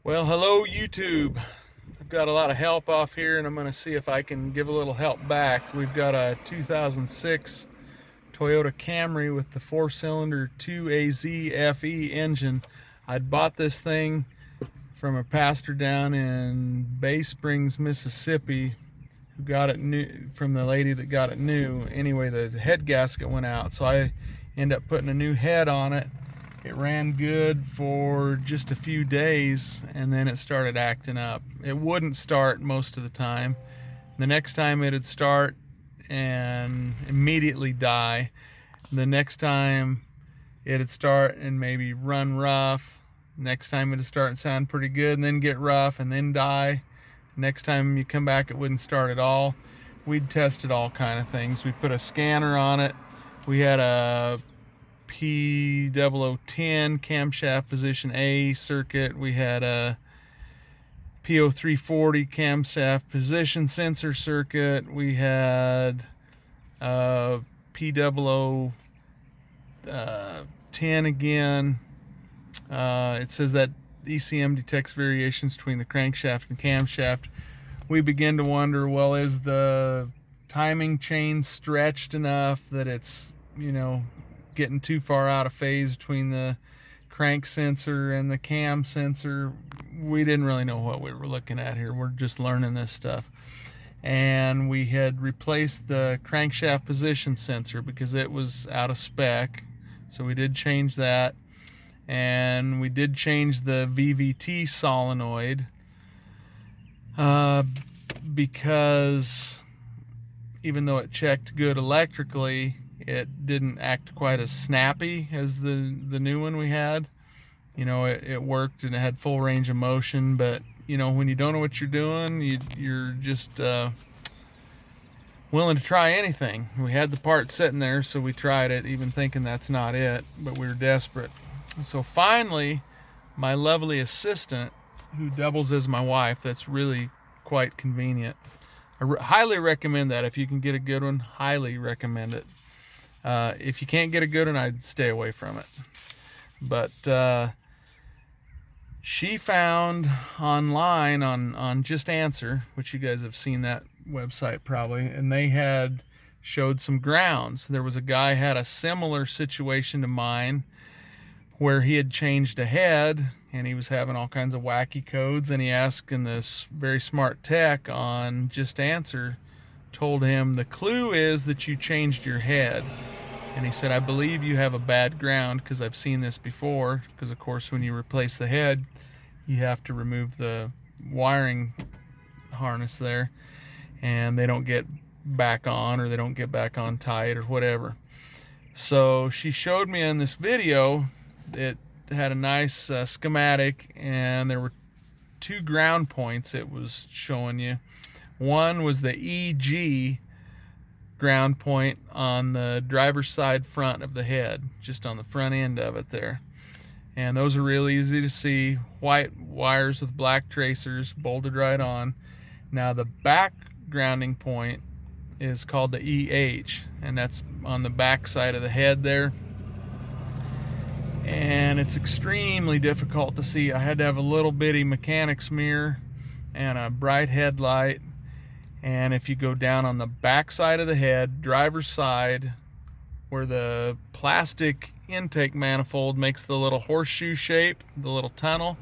Well, hello YouTube. I've got a lot of help off here and I'm going to see if I can give a little help back. We've got a 2006 Toyota Camry with the 4-cylinder 2AZ FE engine. I'd bought this thing from a pastor down in Bay Springs, Mississippi, who got it new from the lady that got it new. Anyway, the head gasket went out, so I ended up putting a new head on it. It ran good for just a few days and then it started acting up. It wouldn't start most of the time. The next time it'd start and immediately die. The next time it'd start and maybe run rough. Next time it'd start and sound pretty good and then get rough and then die. Next time you come back it wouldn't start at all. We'd tested all kind of things. We put a scanner on it. We had a P0010 camshaft position A circuit. We had a P0340 camshaft position sensor circuit. We had a P0010 again. It says that ECM detects variations between the crankshaft and camshaft. We begin to wonder, well, is the timing chain stretched enough that it's, getting too far out of phase between the crank sensor and the cam sensor? We didn't really know what we were looking at here. We're just learning this stuff. And we had replaced the crankshaft position sensor because it was out of spec. So we did change that. And we did change the VVT solenoid because even though it checked good electrically, it didn't act quite as snappy as the new one we had. It worked and it had full range of motion, but when you don't know what you're doing, you're just willing to try anything. We had the part sitting there, so we tried it, even thinking that's not it, but we were desperate. So finally, my lovely assistant, who doubles as my wife, that's really quite convenient. I highly recommend that. If you can get a good one, highly recommend it. If you can't get a good one, I'd stay away from it. But she found online on Just Answer, which you guys have seen that website probably, and they had showed some grounds. There was a guy had a similar situation to mine where he had changed a head and he was having all kinds of wacky codes, and he asked, and this very smart tech on Just Answer told him the clue is that you changed your head. And he said, I believe you have a bad ground because I've seen this before, because of course when you replace the head you have to remove the wiring harness there and they don't get back on, or they don't get back on tight or whatever. So she showed me in this video, it had a nice schematic, and there were two ground points it was showing you. One was the EG ground point on the driver's side front of the head, just on the front end of it there. And those are real easy to see, white wires with black tracers bolted right on. Now the back grounding point is called the EH, and that's on the back side of the head there. And it's extremely difficult to see. I had to have a little bitty mechanic's mirror and a bright headlight. And if you go down on the back side of the head, driver's side, where the plastic intake manifold makes the little horseshoe shape, the little tunnel,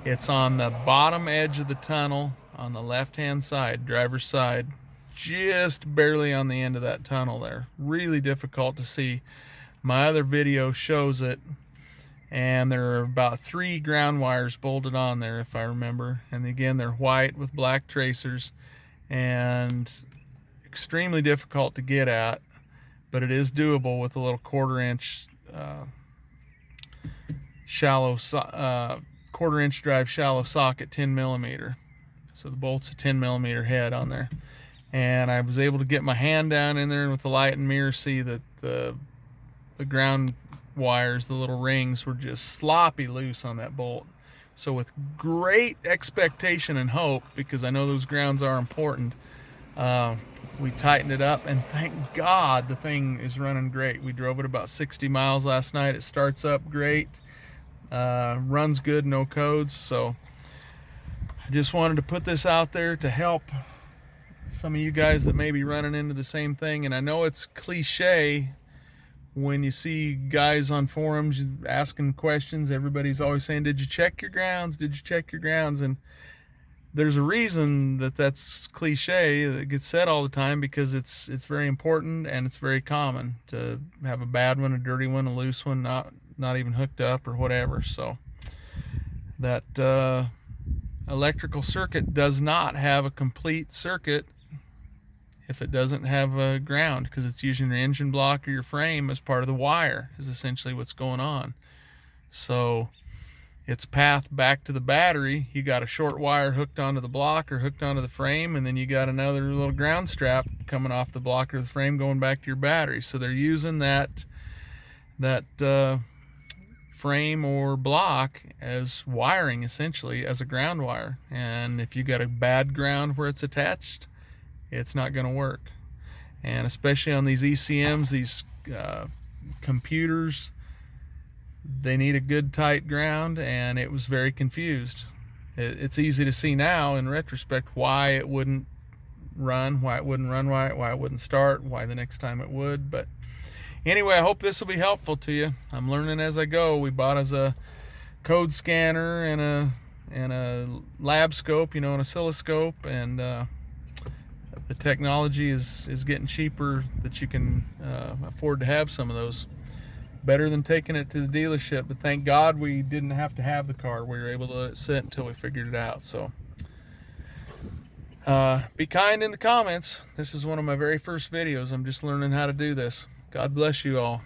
it's on the bottom edge of the tunnel on the left hand side, driver's side, just barely on the end of that tunnel there. Really difficult to see. My other video shows it, and there are about 3 ground wires bolted on there, if I remember. And again, they're white with black tracers, and extremely difficult to get at, but it is doable with a little 1/4-inch quarter-inch drive shallow socket, 10mm. So the bolt's a 10mm head on there, and I was able to get my hand down in there and with the light and mirror see that the ground wires, the little rings, were just sloppy loose on that bolt. So with great expectation and hope, because I know those grounds are important, we tightened it up, and thank God the thing is running great. We drove it about 60 miles last night. It starts up great, runs good, no codes. So I just wanted to put this out there to help some of you guys that may be running into the same thing. And I know it's cliche when you see guys on forums asking questions. Everybody's always saying, did you check your grounds? Did you check your grounds? And there's a reason that that's cliche that gets said all the time, because it's very important and it's very common to have a bad one, a dirty one, a loose one, not even hooked up or whatever. So that electrical circuit does not have a complete circuit if it doesn't have a ground, because it's using your engine block or your frame as part of the wire, is essentially what's going on. So its path back to the battery, you got a short wire hooked onto the block or hooked onto the frame, and then you got another little ground strap coming off the block or the frame going back to your battery. So they're using that frame or block as wiring, essentially as a ground wire. And if you got a bad ground where it's attached, it's not going to work. And especially on these ECMs, these computers, they need a good tight ground, and it was very confused. It's easy to see now in retrospect why it wouldn't run, why it wouldn't start, why the next time it would. But anyway, I hope this will be helpful to you. I'm learning as I go. We bought us a code scanner and a lab scope, an oscilloscope, and the technology is getting cheaper that you can afford to have some of those. Better than taking it to the dealership. But thank God we didn't have to have the car. We were able to let it sit until we figured it out. So be kind in the comments. This is one of my very first videos. I'm just learning how to do this. God bless you all.